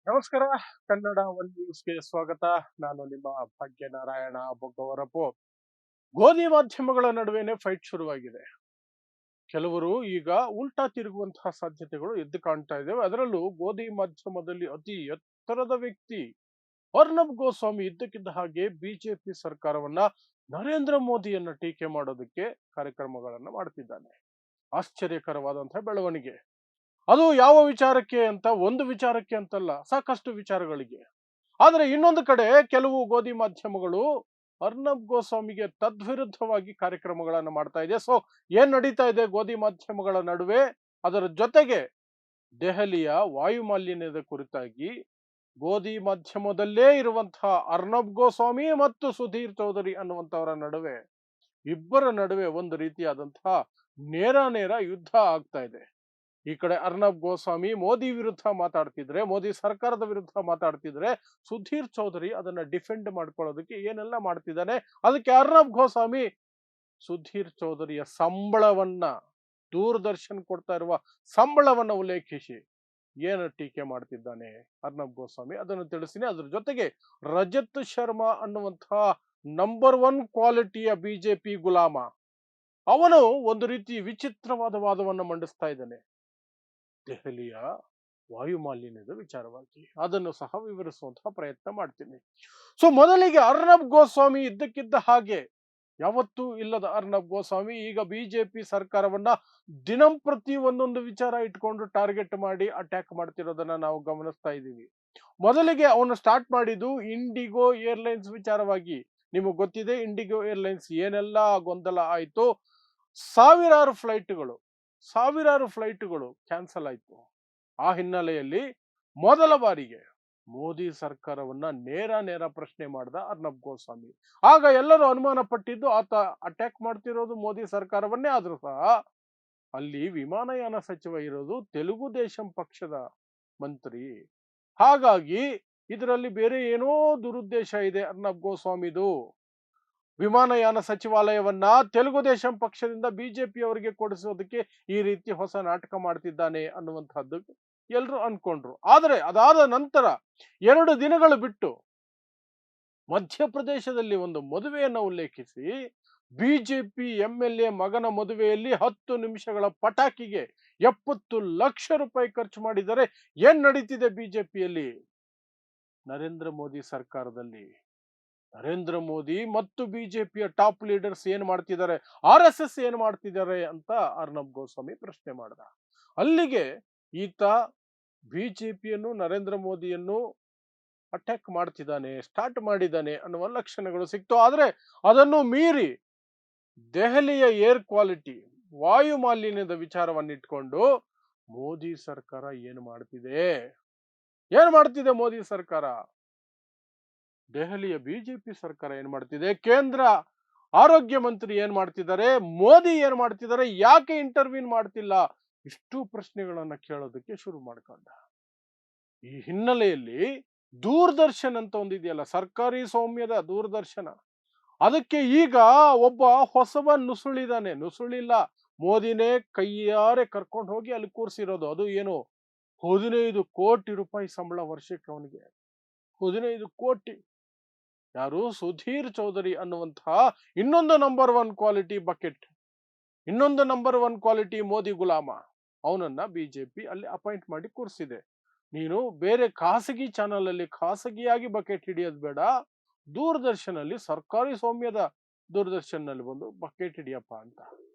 ನಮಸ್ಕಾರ. ಕನ್ನಡ ಒನ್ ನ್ಯೂಸ್ಗೆ ಸ್ವಾಗತ. ನಾನು ನಿಮ್ಮ ಭಾಗ್ಯನಾರಾಯಣ ಬೊಗ್ಗವರಪು. ಗೋಧಿ ಮಾಧ್ಯಮಗಳ ನಡುವೆನೆ ಫೈಟ್ ಶುರುವಾಗಿದೆ. ಕೆಲವರು ಈಗ ಉಲ್ಟಾ ತಿರುಗುವಂತಹ ಸಾಧ್ಯತೆಗಳು ಎದ್ದು ಕಾಣ್ತಾ ಇದ್ದಾವೆ. ಅದರಲ್ಲೂ ಗೋಧಿ ಮಾಧ್ಯಮದಲ್ಲಿ ಅತಿ ಎತ್ತರದ ವ್ಯಕ್ತಿ ಅರ್ನಬ್ ಗೋಸ್ವಾಮಿ ಇದ್ದಕ್ಕಿದ್ದ ಹಾಗೆ ಬಿಜೆಪಿ ಸರ್ಕಾರವನ್ನ, ನರೇಂದ್ರ ಮೋದಿಯನ್ನ ಟೀಕೆ ಮಾಡೋದಕ್ಕೆ ಕಾರ್ಯಕ್ರಮಗಳನ್ನ ಮಾಡ್ತಿದ್ದಾನೆ. ಆಶ್ಚರ್ಯಕರವಾದಂತಹ ಬೆಳವಣಿಗೆ. ಅದು ಯಾವ ವಿಚಾರಕ್ಕೆ ಅಂತ, ಒಂದು ವಿಚಾರಕ್ಕೆ ಅಂತಲ್ಲ, ಸಾಕಷ್ಟು ವಿಚಾರಗಳಿಗೆ. ಆದ್ರೆ ಇನ್ನೊಂದು ಕಡೆ ಕೆಲವು ಗೋಧಿ ಮಾಧ್ಯಮಗಳು ಅರ್ನಬ್ ಗೋಸ್ವಾಮಿಗೆ ತದ್ವಿರುದ್ಧವಾಗಿ ಕಾರ್ಯಕ್ರಮಗಳನ್ನು ಮಾಡ್ತಾ ಇದೆ. ಸೊ ಏನ್ ನಡೀತಾ ಇದೆ ಗೋಧಿ ಮಾಧ್ಯಮಗಳ ನಡುವೆ? ಅದರ ಜೊತೆಗೆ ದೆಹಲಿಯ ವಾಯು ಮಾಲಿನ್ಯದ ಕುರಿತಾಗಿ ಗೋಧಿ ಮಾಧ್ಯಮದಲ್ಲೇ ಇರುವಂತಹ ಅರ್ನಬ್ ಗೋಸ್ವಾಮಿ ಮತ್ತು ಸುಧೀರ್ ಚೌಧರಿ ಅನ್ನುವಂಥವರ ನಡುವೆ, ಇಬ್ಬರ ನಡುವೆ ಒಂದು ರೀತಿಯಾದಂತಹ ನೇರ ಯುದ್ಧ ಆಗ್ತಾ ಇದೆ. ಈ ಕಡೆ ಅರ್ನಬ್ ಗೋಸ್ವಾಮಿ ಮೋದಿ ವಿರುದ್ಧ ಮಾತಾಡ್ತಿದ್ರೆ, ಮೋದಿ ಸರ್ಕಾರದ ವಿರುದ್ಧ ಮಾತಾಡ್ತಿದ್ರೆ, ಸುಧೀರ್ ಚೌಧರಿ ಅದನ್ನ ಡಿಫೆಂಡ್ ಮಾಡ್ಕೊಳ್ಳೋದಕ್ಕೆ ಏನೆಲ್ಲ ಮಾಡ್ತಿದ್ದಾನೆ. ಅದಕ್ಕೆ ಅರ್ನಬ್ ಗೋಸ್ವಾಮಿ ಸುಧೀರ್ ಚೌಧರಿಯ ಸಂಬಳವನ್ನ, ದೂರದರ್ಶನ್ ಕೊಡ್ತಾ ಇರುವ ಸಂಬಳವನ್ನ ಉಲ್ಲೇಖಿಸಿ ಏನು ಟೀಕೆ ಮಾಡ್ತಿದ್ದಾನೆ ಅರ್ನಬ್ ಗೋಸ್ವಾಮಿ, ಅದನ್ನು ತಿಳಿಸ್ತೀನಿ. ಅದ್ರ ಜೊತೆಗೆ ರಜತ್ ಶರ್ಮಾ ಅನ್ನುವಂತಹ ನಂಬರ್ ಒನ್ ಕ್ವಾಲಿಟಿಯ ಬಿಜೆಪಿ ಗುಲಾಮ, ಅವನು ಒಂದು ರೀತಿ ವಿಚಿತ್ರವಾದ ವಾದವನ್ನು ಮಂಡಿಸ್ತಾ ಇದ್ದಾನೆ ದೆಹಲಿಯ ವಾಯು ಮಾಲಿನ್ಯದ ವಿಚಾರವಾಗಿ. ಅದನ್ನು ಸಹ ವಿವರಿಸುವಂತಹ ಪ್ರಯತ್ನ ಮಾಡ್ತೀನಿ. ಸೊ ಮೊದಲಿಗೆ ಅರ್ನಬ್ ಗೋಸ್ವಾಮಿ ಇದ್ದಕ್ಕಿದ್ದ ಹಾಗೆ, ಯಾವತ್ತೂ ಇಲ್ಲದ ಅರ್ನಬ್ ಗೋಸ್ವಾಮಿ ಈಗ ಬಿಜೆಪಿ ಸರ್ಕಾರವನ್ನ ದಿನಂಪ್ರತಿ ಒಂದೊಂದು ವಿಚಾರ ಇಟ್ಕೊಂಡು ಟಾರ್ಗೆಟ್ ಮಾಡಿ ಅಟ್ಯಾಕ್ ಮಾಡ್ತಿರೋದನ್ನ ನಾವು ಗಮನಿಸ್ತಾ ಇದ್ದೀವಿ. ಮೊದಲಿಗೆ ಅವನು ಸ್ಟಾರ್ಟ್ ಮಾಡಿದ್ದು ಇಂಡಿಗೋ ಏರ್ಲೈನ್ಸ್ ವಿಚಾರವಾಗಿ. ನಿಮಗೆ ಗೊತ್ತಿದೆ ಇಂಡಿಗೋ ಏರ್ಲೈನ್ಸ್ ಏನೆಲ್ಲ ಗೊಂದಲ ಆಯ್ತು. ಸಾವಿರಾರು ಫ್ಲೈಟ್ಗಳು ಕ್ಯಾನ್ಸಲ್ ಆಯ್ತು. ಆ ಹಿನ್ನೆಲೆಯಲ್ಲಿ ಮೊದಲ ಬಾರಿಗೆ ಮೋದಿ ಸರ್ಕಾರವನ್ನ ನೇರ ಪ್ರಶ್ನೆ ಮಾಡಿದ ಅರ್ನಬ್ ಗೋಸ್ವಾಮಿ. ಆಗ ಎಲ್ಲರೂ ಅನುಮಾನ ಪಟ್ಟಿದ್ದು ಆತ ಅಟ್ಯಾಕ್ ಮಾಡ್ತಿರೋದು ಮೋದಿ ಸರ್ಕಾರವನ್ನೇ. ಆದ್ರೂ ಸಹ ಅಲ್ಲಿ ವಿಮಾನಯಾನ ಸಚಿವ ಇರೋದು ತೆಲುಗು ದೇಶಂ ಪಕ್ಷದ ಮಂತ್ರಿ. ಹಾಗಾಗಿ ಇದರಲ್ಲಿ ಬೇರೆ ಏನೋ ದುರುದ್ದೇಶ ಇದೆ ಅರ್ನಬ್ ಗೋಸ್ವಾಮಿದು. ವಿಮಾನಯಾನ ಸಚಿವಾಲಯವನ್ನ ತೆಲುಗು ದೇಶಂ ಪಕ್ಷದಿಂದ ಬಿಜೆಪಿಯವರಿಗೆ ಕೊಡಿಸೋದಕ್ಕೆ ಈ ರೀತಿ ಹೊಸ ನಾಟಕ ಮಾಡ್ತಿದ್ದಾನೆ ಅನ್ನುವಂಥದ್ದು ಎಲ್ಲರೂ ಅನ್ಕೊಂಡ್ರು. ಆದರೆ ಅದಾದ ನಂತರ 2 ದಿನಗಳು ಬಿಟ್ಟು ಮಧ್ಯಪ್ರದೇಶದಲ್ಲಿ ಒಂದು ಮದುವೆಯನ್ನ ಉಲ್ಲೇಖಿಸಿ, ಬಿಜೆಪಿ ಎಂಎಲ್ಎ ಮಗನ ಮದುವೆಯಲ್ಲಿ 10 ನಿಮಿಷಗಳ ಪಟಾಕಿಗೆ 70 ಲಕ್ಷ ರೂಪಾಯಿ ಖರ್ಚು ಮಾಡಿದರೆ. ಏನ್ ನಡೀತಿದೆ ಬಿಜೆಪಿಯಲ್ಲಿ, ನರೇಂದ್ರ ಮೋದಿ ಸರ್ಕಾರದಲ್ಲಿ? ನರೇಂದ್ರ ಮೋದಿ ಮತ್ತು ಬಿಜೆಪಿಯ ಟಾಪ್ ಲೀಡರ್ಸ್ ಏನ್ ಮಾಡ್ತಿದ್ದಾರೆ, ಆರ್ ಎಸ್ ಎಸ್ ಏನ್ ಮಾಡ್ತಿದ್ದಾರೆ ಅಂತ ಅರ್ನಬ್ ಗೋಸ್ವಾಮಿ ಪ್ರಶ್ನೆ ಮಾಡಿದ. ಅಲ್ಲಿಗೆ ಈತ ಬಿಜೆಪಿಯನ್ನು, ನರೇಂದ್ರ ಮೋದಿಯನ್ನು ಅಟ್ಯಾಕ್ ಮಾಡ್ತಿದ್ದಾನೆ, ಸ್ಟಾರ್ಟ್ ಮಾಡಿದ್ದಾನೆ ಅನ್ನುವ ಲಕ್ಷಣಗಳು ಸಿಕ್ತು. ಆದ್ರೆ ಅದನ್ನು ಮೀರಿ ದೆಹಲಿಯ ಏರ್ ಕ್ವಾಲಿಟಿ, ವಾಯು ಮಾಲಿನ್ಯದ ವಿಚಾರವನ್ನಿಟ್ಕೊಂಡು ಮೋದಿ ಸರ್ಕಾರ ಏನ್ ಮಾಡ್ತಿದೆ ಮೋದಿ ಸರ್ಕಾರ, ದೆಹಲಿಯ ಬಿಜೆಪಿ ಸರ್ಕಾರ ಏನ್ ಮಾಡ್ತಿದೆ, ಕೇಂದ್ರ ಆರೋಗ್ಯ ಮಂತ್ರಿ ಏನ್ ಮಾಡ್ತಿದ್ದಾರೆ, ಮೋದಿ ಏನ್ ಮಾಡ್ತಿದ್ದಾರೆ, ಯಾಕೆ ಇಂಟರ್ವ್ಯೂನ್ ಮಾಡ್ತಿಲ್ಲ, ಇಷ್ಟು ಪ್ರಶ್ನೆಗಳನ್ನ ಕೇಳೋದಕ್ಕೆ ಶುರು ಮಾಡ್ಕೊಂಡ. ಈ ಹಿನ್ನೆಲೆಯಲ್ಲಿ ದೂರದರ್ಶನ್ ಅಂತ ಒಂದಿದೆಯಲ್ಲ, ಸರ್ಕಾರಿ ಸ್ವಾಮ್ಯದ ದೂರದರ್ಶನ, ಅದಕ್ಕೆ ಈಗ ಒಬ್ಬ ಹೊಸಬ ನುಸುಳಿಲ್ಲ, ಮೋದಿನೇ ಕೈಯಾರೆ ಕರ್ಕೊಂಡು ಹೋಗಿ ಅಲ್ಲಿ ಕೂರಿಸಿರೋದು. ಅದು ಏನು 15 ಕೋಟಿ ರೂಪಾಯಿ ಸಂಬಳ ವರ್ಷಕ್ಕೆ ಅವನಿಗೆ. 15 ಕೋಟಿ. ಯಾರು? ಸುಧೀರ್ ಚೌಧರಿ ಅನ್ನುವಂತಹ ಇನ್ನೊಂದು ನಂಬರ್ ಒನ್ ಕ್ವಾಲಿಟಿ ಬಕೆಟ್, ಇನ್ನೊಂದು ನಂಬರ್ ಒನ್ ಕ್ವಾಲಿಟಿ ಮೋದಿ ಗುಲಾಮ, ಅವನನ್ನ ಬಿಜೆಪಿ ಅಲ್ಲಿ ಅಪಾಯಿಂಟ್ ಮಾಡಿ ಕೂರಿಸಿದೆ. ನೀನು ಬೇರೆ ಖಾಸಗಿ ಚಾನಲ್ ಅಲ್ಲಿ ಖಾಸಗಿಯಾಗಿ ಬಕೆಟ್ ಹಿಡಿಯೋದು ಬೇಡ, ದೂರದರ್ಶನಲ್ಲಿ, ಸರ್ಕಾರಿ ಸ್ವಾಮ್ಯದ ದೂರದರ್ಶನ್ ನಲ್ಲಿ ಬಂದು ಬಕೆಟ್ ಹಿಡಿಯಪ್ಪ ಅಂತ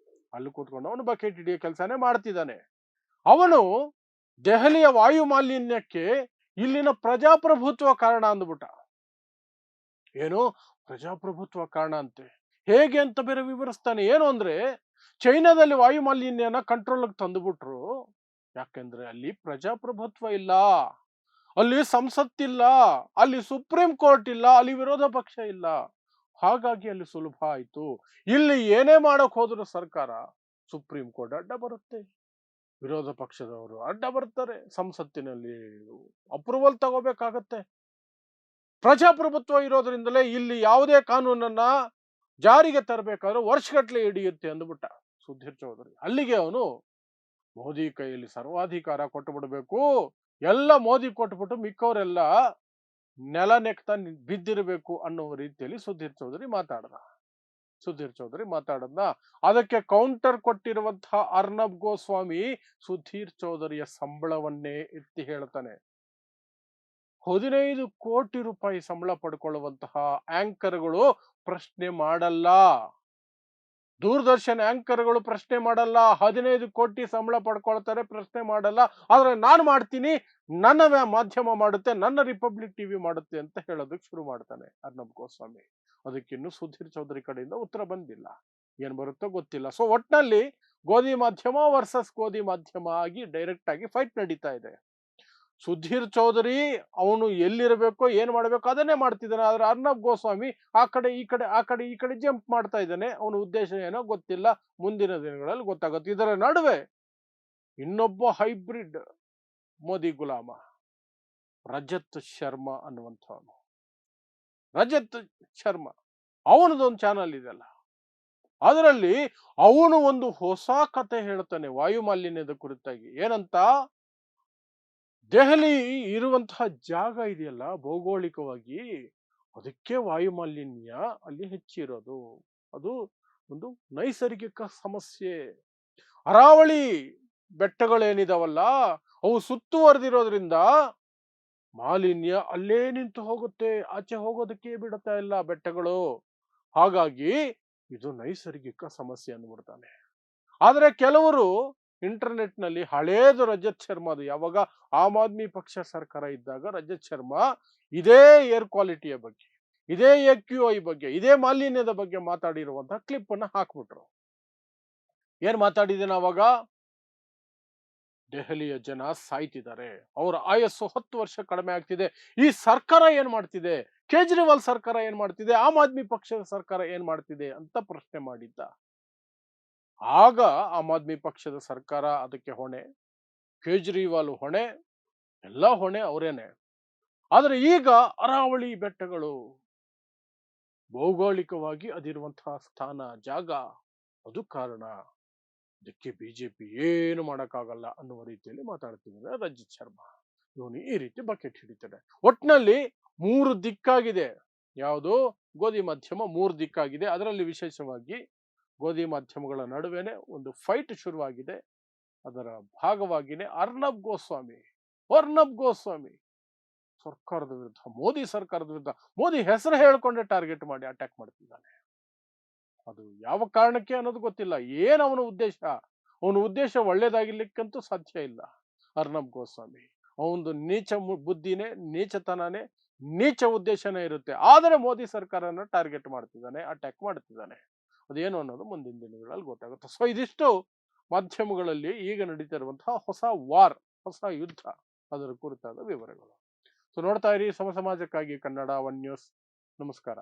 ಅಲ್ಲಿ ಕೂತ್ಕೊಂಡು ಅವನು ಬಕೆಟ್ ಹಿಡಿಯೋ ಕೆಲಸನೇ ಮಾಡ್ತಿದ್ದಾನೆ. ಅವನು ದೆಹಲಿಯ ವಾಯು ಮಾಲಿನ್ಯಕ್ಕೆ ಇಲ್ಲಿನ ಪ್ರಜಾಪ್ರಭುತ್ವ ಕಾರಣ ಅಂದ್ಬಿಟ್ಟ. ಏನು ಪ್ರಜಾಪ್ರಭುತ್ವ ಕಾರಣ ಅಂತೆ, ಹೇಗೆ ಅಂತ ಬೇರೆ ವಿವರಿಸ್ತಾನೆ. ಏನು ಅಂದ್ರೆ, ಚೈನಾದಲ್ಲಿ ವಾಯು ಮಾಲಿನ್ಯನ ಕಂಟ್ರೋಲ್ಗೆ ತಂದುಬಿಟ್ರು. ಯಾಕೆಂದ್ರೆ ಅಲ್ಲಿ ಪ್ರಜಾಪ್ರಭುತ್ವ ಇಲ್ಲ, ಅಲ್ಲಿ ಸಂಸತ್ತಿಲ್ಲ, ಅಲ್ಲಿ ಸುಪ್ರೀಂ ಕೋರ್ಟ್ ಇಲ್ಲ, ಅಲ್ಲಿ ವಿರೋಧ ಪಕ್ಷ ಇಲ್ಲ. ಹಾಗಾಗಿ ಅಲ್ಲಿ ಸುಲಭ ಆಯ್ತು. ಇಲ್ಲಿ ಏನೇ ಮಾಡಕ್ ಹೋದ್ರು ಸರ್ಕಾರ, ಸುಪ್ರೀಂ ಕೋರ್ಟ್ ಅಡ್ಡ ಬರುತ್ತೆ, ವಿರೋಧ ಪಕ್ಷದವರು ಅಡ್ಡ ಬರ್ತಾರೆ, ಸಂಸತ್ತಿನಲ್ಲಿ ಅಪ್ರೂವಲ್ ತಗೋಬೇಕಾಗತ್ತೆ. ಪ್ರಜಾಪ್ರಭುತ್ವ ಇರೋದ್ರಿಂದಲೇ ಇಲ್ಲಿ ಯಾವುದೇ ಕಾನೂನನ್ನ ಜಾರಿಗೆ ತರಬೇಕಾದ್ರೆ ವರ್ಷಗಟ್ಟಲೆ ಹಿಡಿಯುತ್ತೆ ಅಂದ್ಬಿಟ್ಟ ಸುಧೀರ್ ಚೌಧರಿ. ಅಲ್ಲಿಗೆ ಅವನು ಮೋದಿ ಕೈಯಲ್ಲಿ ಸರ್ವಾಧಿಕಾರ ಕೊಟ್ಟು ಬಿಡಬೇಕು, ಎಲ್ಲ ಮೋದಿ ಕೊಟ್ಬಿಟ್ಟು ಮಿಕ್ಕವರೆಲ್ಲ ನೆಲ ನೆಕ್ತಾ ಬಿದ್ದಿರಬೇಕು ಅನ್ನೋ ರೀತಿಯಲ್ಲಿ ಸುಧೀರ್ ಚೌಧರಿ ಮಾತಾಡದ್ನ ಅದಕ್ಕೆ ಕೌಂಟರ್ ಕೊಟ್ಟಿರುವಂತಹ ಅರ್ನಬ್ ಗೋಸ್ವಾಮಿ ಸುಧೀರ್ ಚೌಧರಿಯ ಸಂಬಳವನ್ನೇ ಎತ್ತಿ ಹೇಳ್ತಾನೆ. 15 ಕೋಟಿ ರೂಪಾಯಿ ಸಂಬಳ ಪಡ್ಕೊಳ್ಳುವಂತಹ ಆಂಕರ್ಗಳು ಪ್ರಶ್ನೆ ಮಾಡಲ್ಲ. ದೂರದರ್ಶನ ಆಂಕರ್ಗಳು ಪ್ರಶ್ನೆ ಮಾಡಲ್ಲ. 15 ಕೋಟಿ ಸಂಬಳ ಪಡ್ಕೊಳ್ತಾರೆ, ಪ್ರಶ್ನೆ ಮಾಡಲ್ಲ. ಆದ್ರೆ ನಾನು ಮಾಡ್ತೀನಿ, ನನ್ನ ಮಾಧ್ಯಮ ಮಾಡುತ್ತೆ, ನನ್ನ ರಿಪಬ್ಲಿಕ್ ಟಿವಿ ಮಾಡುತ್ತೆ ಅಂತ ಹೇಳೋದಕ್ಕೆ ಶುರು ಮಾಡ್ತಾನೆ ಅರ್ನಬ್ ಗೋಸ್ವಾಮಿ. ಅದಕ್ಕಿನ್ನು ಸುಧೀರ್ ಚೌಧರಿ ಕಡೆಯಿಂದ ಉತ್ತರ ಬಂದಿಲ್ಲ. ಏನ್ ಬರುತ್ತೋ ಗೊತ್ತಿಲ್ಲ. ಸೊ ಒಟ್ನಲ್ಲಿ ಗೋಧಿ ಮಾಧ್ಯಮ ವರ್ಸಸ್ ಗೋಧಿ ಮಾಧ್ಯಮ ಆಗಿ ಡೈರೆಕ್ಟ್ ಆಗಿ ಫೈಟ್ ನಡೀತಾ ಇದೆ. ಸುಧೀರ್ ಚೌಧರಿ ಅವನು ಎಲ್ಲಿರಬೇಕೋ ಏನ್ ಮಾಡ್ಬೇಕು ಅದನ್ನೇ ಮಾಡ್ತಿದ್ದಾನೆ. ಆದ್ರೆ ಅರ್ನಬ್ ಗೋಸ್ವಾಮಿ ಆ ಕಡೆ ಈ ಕಡೆ ಜಂಪ್ ಮಾಡ್ತಾ ಇದ್ದಾನೆ. ಅವನ ಉದ್ದೇಶ ಏನೋ ಗೊತ್ತಿಲ್ಲ, ಮುಂದಿನ ದಿನಗಳಲ್ಲಿ ಗೊತ್ತಾಗುತ್ತೆ. ಇದರ ನಡುವೆ ಇನ್ನೊಬ್ಬ ಹೈಬ್ರಿಡ್ ಮೋದಿ ಗುಲಾಮ ರಜತ್ ಶರ್ಮಾ ಅನ್ನುವಂಥವನು. ರಜತ್ ಶರ್ಮಾ ಅವನದೊಂದು ಚಾನಲ್ ಇದೆಯಲ್ಲ, ಅದರಲ್ಲಿ ಅವನು ಒಂದು ಹೊಸ ಕತೆ ಹೇಳ್ತಾನೆ ವಾಯು ಮಾಲಿನ್ಯದ ಕುರಿತಾಗಿ. ಏನಂತ, ದೆಹಲಿ ಇರುವಂತಹ ಜಾಗ ಇದೆಯಲ್ಲ ಭೌಗೋಳಿಕವಾಗಿ, ಅದಕ್ಕೆ ವಾಯು ಮಾಲಿನ್ಯ ಅಲ್ಲಿ ಹೆಚ್ಚಿರೋದು. ಅದು ಒಂದು ನೈಸರ್ಗಿಕ ಸಮಸ್ಯೆ. ಅರಾವಳಿ ಬೆಟ್ಟಗಳೇನಿದಾವಲ್ಲ ಅವು ಸುತ್ತುವರೆದಿರೋದ್ರಿಂದ ಮಾಲಿನ್ಯ ಅಲ್ಲೇ ನಿಂತು ಹೋಗುತ್ತೆ, ಆಚೆ ಹೋಗೋದಕ್ಕೆ ಬಿಡುತ್ತಾ ಇಲ್ಲ ಬೆಟ್ಟಗಳು. ಹಾಗಾಗಿ ಇದು ನೈಸರ್ಗಿಕ ಸಮಸ್ಯೆ ಅಂದ್ಬಿಡ್ತಾನೆ. ಆದ್ರೆ ಕೆಲವರು ಇಂಟರ್ನೆಟ್ ನಲ್ಲಿ ಹಳೇದು ರಜತ್ ಶರ್ಮಾದು, ಯಾವಾಗ ಆಮ್ ಆದ್ಮಿ ಪಕ್ಷ ಸರ್ಕಾರ ಇದ್ದಾಗ ರಜತ್ ಶರ್ಮಾ ಇದೇ ಏರ್ ಕ್ವಾಲಿಟಿಯ ಬಗ್ಗೆ, ಇದೇ AQI ಬಗ್ಗೆ, ಇದೇ ಮಾಲಿನ್ಯದ ಬಗ್ಗೆ ಮಾತಾಡಿರುವಂತಹ ಕ್ಲಿಪ್ ಅನ್ನ ಹಾಕ್ಬಿಟ್ರು. ಏನ್ ಮಾತಾಡಿದ್ದೇನೆ ಅವಾಗ, ದೆಹಲಿಯ ಜನ ಸಾಯ್ತಿದ್ದಾರೆ, ಅವರ ಆಯಸ್ಸು 10 ವರ್ಷ ಕಡಿಮೆ ಆಗ್ತಿದೆ, ಈ ಸರ್ಕಾರ ಏನ್ ಮಾಡ್ತಿದೆ, ಕೇಜ್ರಿವಾಲ್ ಸರ್ಕಾರ ಏನ್ ಮಾಡ್ತಿದೆ, ಆಮ್ ಆದ್ಮಿ ಪಕ್ಷದ ಸರ್ಕಾರ ಏನ್ ಮಾಡ್ತಿದೆ ಅಂತ ಪ್ರಶ್ನೆ ಮಾಡಿದ್ದ. ಆಗ ಆಮ್ ಆದ್ಮಿ ಪಕ್ಷದ ಸರ್ಕಾರ ಅದಕ್ಕೆ ಹೊಣೆ, ಕೇಜ್ರಿವಾಲ್ ಹೊಣೆ, ಎಲ್ಲ ಹೊಣೆ ಅವರೇನೆ. ಆದ್ರೆ ಈಗ ಅರಾವಳಿ ಬೆಟ್ಟಗಳು ಭೌಗೋಳಿಕವಾಗಿ ಅದಿರುವಂತಹ ಸ್ಥಾನ ಜಾಗ, ಅದು ಕಾರಣ, ಅದಕ್ಕೆ ಬಿಜೆಪಿ ಏನು ಮಾಡಕ್ಕಾಗಲ್ಲ ಅನ್ನುವ ರೀತಿಯಲ್ಲಿ ಮಾತಾಡ್ತಿದ್ದಾರೆ ರಜತ್ ಶರ್ಮಾ. ಇವನು ಈ ರೀತಿ ಬಕೆಟ್ ಹಿಡಿತಾರೆ. ಒಟ್ನಲ್ಲಿ 3 ದಿಕ್ಕಾಗಿದೆ. ಯಾವುದು, ಗೋಧಿ ಮಾಧ್ಯಮ 3 ದಿಕ್ಕಾಗಿದೆ. ಅದರಲ್ಲಿ ವಿಶೇಷವಾಗಿ ಗೋಧಿ ಮಾಧ್ಯಮಗಳ ನಡುವೆನೆ ಒಂದು ಫೈಟ್ ಶುರುವಾಗಿದೆ. ಅದರ ಭಾಗವಾಗಿನೇ ಅರ್ನಬ್ ಗೋಸ್ವಾಮಿ ಸರ್ಕಾರದ ವಿರುದ್ಧ, ಮೋದಿ ಸರ್ಕಾರದ ವಿರುದ್ಧ, ಮೋದಿ ಹೆಸರು ಹೇಳ್ಕೊಂಡೆ ಟಾರ್ಗೆಟ್ ಮಾಡಿ ಅಟ್ಯಾಕ್ ಮಾಡ್ತಿದ್ದಾನೆ. ಅದು ಯಾವ ಕಾರಣಕ್ಕೆ ಅನ್ನೋದು ಗೊತ್ತಿಲ್ಲ. ಏನ್ ಅವನ ಉದ್ದೇಶ ಒಳ್ಳೇದಾಗಿರ್ಲಿಕ್ಕಂತೂ ಸಾಧ್ಯ ಇಲ್ಲ. ಅರ್ನಬ್ ಗೋಸ್ವಾಮಿ ಅವನದು ನೀಚ ಬುದ್ಧಿನೇ, ನೀಚತನನೇ, ನೀಚ ಉದ್ದೇಶನೇ ಇರುತ್ತೆ. ಆದರೆ ಮೋದಿ ಸರ್ಕಾರನ ಟಾರ್ಗೆಟ್ ಮಾಡ್ತಿದ್ದಾನೆ, ಅಟ್ಯಾಕ್ ಮಾಡ್ತಿದ್ದಾನೆ. ಅದೇನು ಅನ್ನೋದು ಮುಂದಿನ ದಿನಗಳಲ್ಲಿ ಗೊತ್ತಾಗುತ್ತೆ. ಸೊ ಇದಿಷ್ಟು ಮಾಧ್ಯಮಗಳಲ್ಲಿ ಈಗ ನಡೀತಾ ಇರುವಂತಹ ಹೊಸ ಯುದ್ಧ, ಅದರ ಕುರಿತಾದ ವಿವರಗಳು. ಸೊ ನೋಡ್ತಾ ಇರಿ ಸಮಾಜಕ್ಕಾಗಿ ಕನ್ನಡ 1 ನ್ಯೂಸ್. ನಮಸ್ಕಾರ.